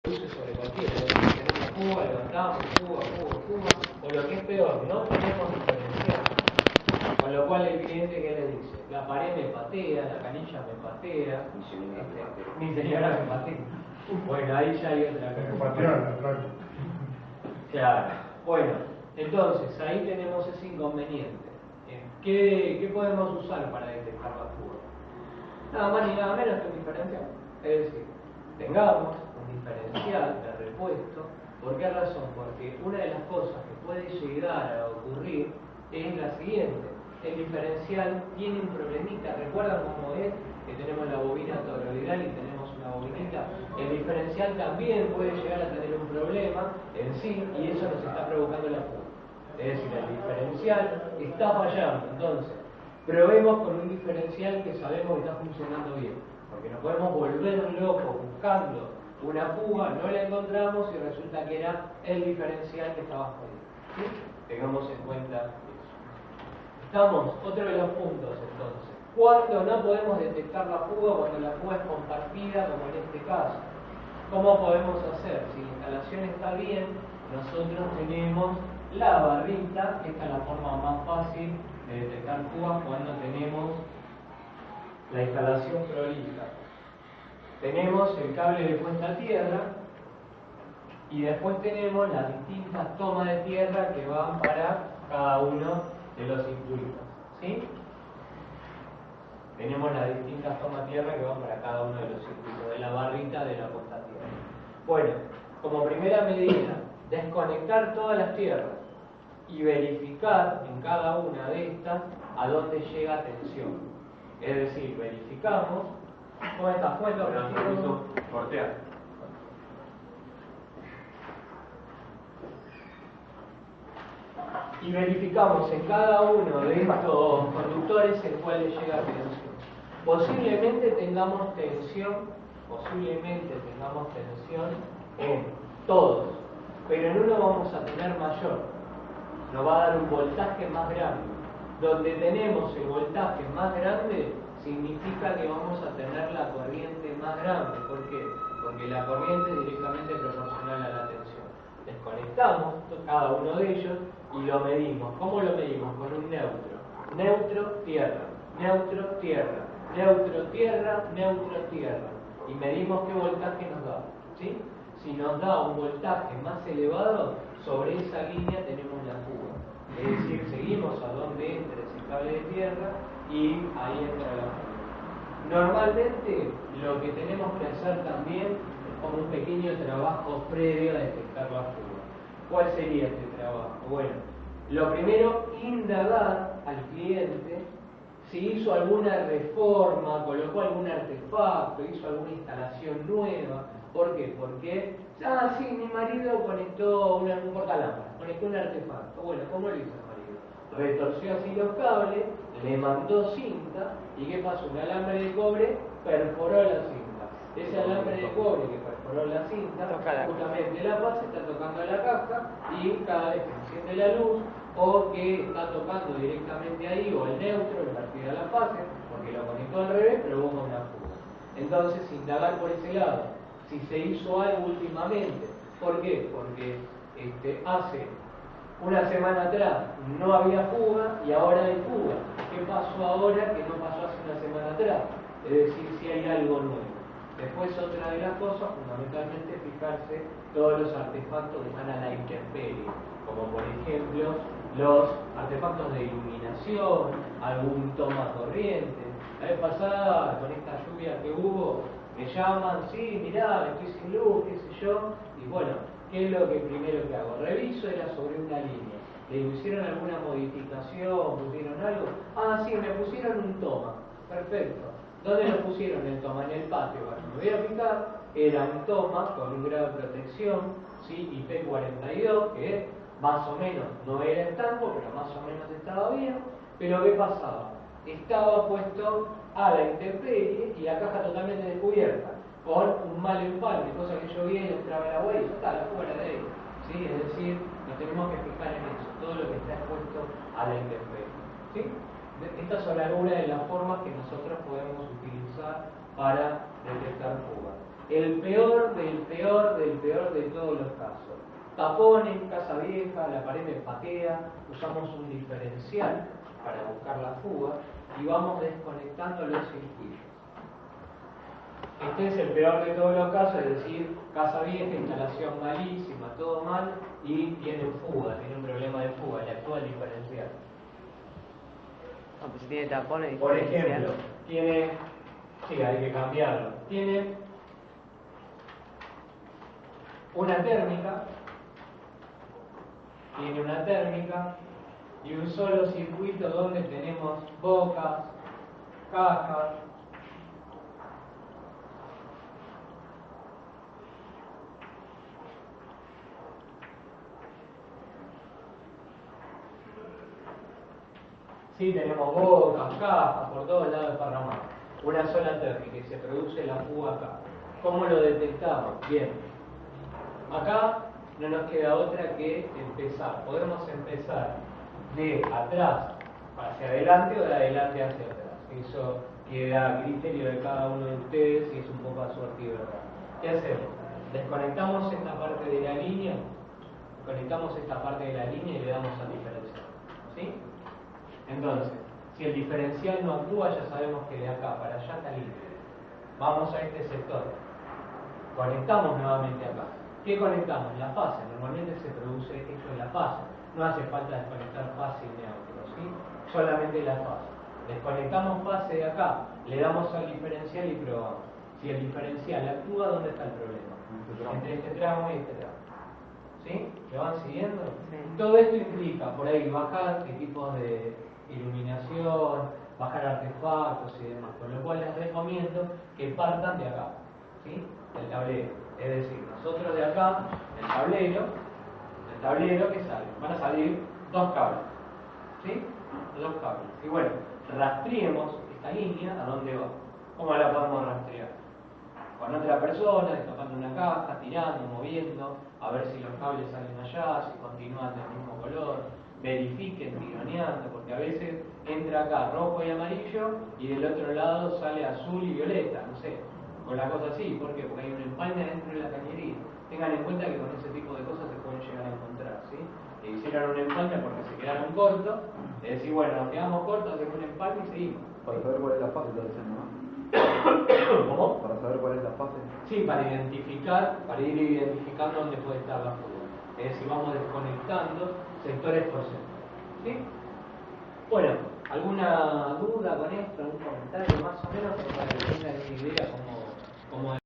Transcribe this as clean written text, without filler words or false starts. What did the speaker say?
sobre cualquiera, tenemos fuga, levantamos, fuga, o lo que es peor, no tenemos diferencial. Con lo cual el cliente, ¿qué le dice? La pared me patea, la canilla me patea, mi señora me patea. Bueno, ahí ya hay otra cosa. Claro. Bueno, entonces ahí tenemos ese inconveniente. ¿Qué podemos usar para detectar la fuga? Nada más ni nada menos que un diferencial. Es decir, tengamos un diferencial de repuesto. ¿Por qué razón? Porque una de las cosas que puede llegar a ocurrir es la siguiente. El diferencial tiene un problemita. ¿Recuerdan cómo es? Que tenemos la bobina toroidal y tenemos una bobinita. El diferencial también puede llegar a tener un problema en sí y eso nos está provocando la fuga. Es decir, el diferencial está fallando. Entonces, probemos con un diferencial que sabemos que está funcionando bien. Porque nos podemos volver locos buscando una fuga, no la encontramos y resulta que era el diferencial que estaba jodido. ¿Sí? Tengamos en cuenta eso. Estamos, otro de los puntos entonces. ¿Cuándo no podemos detectar la fuga? Cuando la fuga es compartida, como en este caso. ¿Cómo podemos hacer? Si la instalación está bien, nosotros tenemos la barrita, que esta es la forma más fácil de detectar fugas cuando tenemos la instalación prolija. Tenemos el cable de puesta a tierra y después tenemos las distintas tomas de tierra que van para cada uno de los circuitos. ¿Sí? Tenemos las distintas tomas de tierra que van para cada uno de los circuitos, de la barrita de la puesta a tierra. Bueno, como primera medida, desconectar todas las tierras y verificar en cada una de estas a dónde llega tensión. Es decir, verificamos. ¿Cómo estás? Portea. Y verificamos en cada uno de estos conductores en cuáles llega tensión. Posiblemente tengamos tensión en todos, pero en uno vamos a tener mayor, nos va a dar un voltaje más grande. Donde tenemos el voltaje más grande, significa que vamos a tener la corriente más grande. ¿Por qué? Porque la corriente es directamente proporcional a la tensión. Desconectamos cada uno de ellos y lo medimos. ¿Cómo lo medimos? Con un neutro. Neutro, tierra. Neutro, tierra. Neutro, tierra. Neutro, tierra. Y medimos qué voltaje nos da. ¿Sí? Si nos da un voltaje más elevado, sobre esa línea tenemos la fuga. Es decir, seguimos a donde entra ese cable de tierra y ahí entra la fuga. Normalmente lo que tenemos que hacer también es como un pequeño trabajo previo a detectar la fuga. ¿Cuál sería este trabajo? Bueno, lo primero, indagar al cliente si hizo alguna reforma, colocó algún artefacto, hizo alguna instalación nueva. ¿Por qué? Porque, sí, mi marido conectó un portalámpara, conectó un artefacto. Bueno, ¿cómo lo hizo el marido? Retorció así los cables, le mandó cinta, ¿y qué pasó? Un alambre de cobre perforó la cinta. Ese alambre de cobre que perforó la cinta, justamente la base está tocando la caja y cada vez que enciende la luz, o que está tocando directamente ahí, o el neutro, invertida a la fase, porque lo conectó al revés, provoca una fuga. Entonces, indagar por ese lado, si se hizo algo últimamente. ¿Por qué? Porque hace una semana atrás no había fuga y ahora hay fuga. ¿Qué pasó ahora que no pasó hace una semana atrás? Es decir, si hay algo nuevo. Después, otra de las cosas, fundamentalmente, fijarse todos los artefactos que están a la intemperie, como por ejemplo los artefactos de iluminación, algún toma corriente. La vez pasada, con esta lluvia que hubo, me llaman, sí, mirá, estoy sin luz, qué sé yo, y bueno, ¿qué es lo que primero que hago? Reviso, era sobre una línea. ¿Le hicieron alguna modificación? ¿Pusieron algo? Sí, me pusieron un toma. Perfecto. ¿Dónde lo pusieron el toma? En el patio. Bueno, me voy a fijar, era un toma con un grado de protección, ¿sí? IP42, que más o menos no era estanco, pero más o menos estaba bien. Pero ¿qué pasaba? Estaba puesto a la intemperie y la caja totalmente descubierta, con un mal empalme, cosa que llovía y entraba el agua y ya está, la fuga era de ahí. ¿Sí? Es decir, nos tenemos que fijar en eso, todo lo que está expuesto a la intemperie. ¿Sí? Estas son algunas de las formas que nosotros podemos utilizar para detectar fuga. El peor de todos los casos. Tapones, casa vieja, la pared me patea, usamos un diferencial para buscar la fuga y vamos desconectando los circuitos. Este es el peor de todos los casos, es decir, casa vieja, instalación malísima, todo mal y tiene fuga, tiene un problema de fuga, le actúa el diferencial. No, pues si tiene tapones. Por ejemplo, tiene, sí, hay que cambiarlo, tiene una térmica y un solo circuito donde tenemos bocas, cajas, sí, tenemos bocas, cajas, por todos lados desparramados. Una sola térmica y se produce la fuga acá. ¿Cómo lo detectamos? Bien. Acá no nos queda otra que empezar. Podemos empezar de atrás hacia adelante o de adelante hacia atrás. Eso queda a criterio de cada uno de ustedes y es un poco a suerte y verdad. ¿Qué hacemos? Desconectamos esta parte de la línea, y le damos al diferencial. ¿Sí? Entonces, si el diferencial no actúa, ya sabemos que de acá para allá está libre. Vamos a este sector. Conectamos nuevamente acá. ¿Qué conectamos? La fase. Normalmente se produce esto en la fase. No hace falta desconectar fase y neutro, ¿sí? Solamente la fase. Desconectamos fase de acá, le damos al diferencial y probamos. Si el diferencial actúa, ¿dónde está el problema? Entre este tramo y este tramo. ¿Sí? ¿Me van siguiendo? Sí. Todo esto implica por ahí bajar equipos de iluminación, bajar artefactos y demás, con lo cual les recomiendo que partan de acá, ¿sí? Del tablero. Es decir, nosotros de acá, el tablero que sale, van a salir dos cables, ¿sí? Dos cables. Y bueno, rastreemos esta línea a dónde va. ¿Cómo la podemos rastrear? Con otra persona, destapando una caja, tirando, moviendo, a ver si los cables salen allá, si continúan del mismo color, verifiquen tironeando, porque a veces entra acá rojo y amarillo y del otro lado sale azul y violeta, no sé, o la cosa así. ¿Por qué? Porque hay un empalme dentro de la cañería. Tengan en cuenta que con ese tipo de cosas se pueden llegar a encontrar, ¿sí? Que hicieron un empalme porque se quedaron cortos, es decir, bueno, nos quedamos cortos, hacemos un empalme y seguimos. Para saber cuál es la fase, lo dicen, ¿no? ¿Cómo? Para saber cuál es la fase. Sí, para ir identificando dónde puede estar la fuga. Es decir, vamos desconectando sectores por sector. ¿Sí? Bueno, ¿alguna duda con esto? ¿Algún comentario más o menos? Para que tengan una idea cómo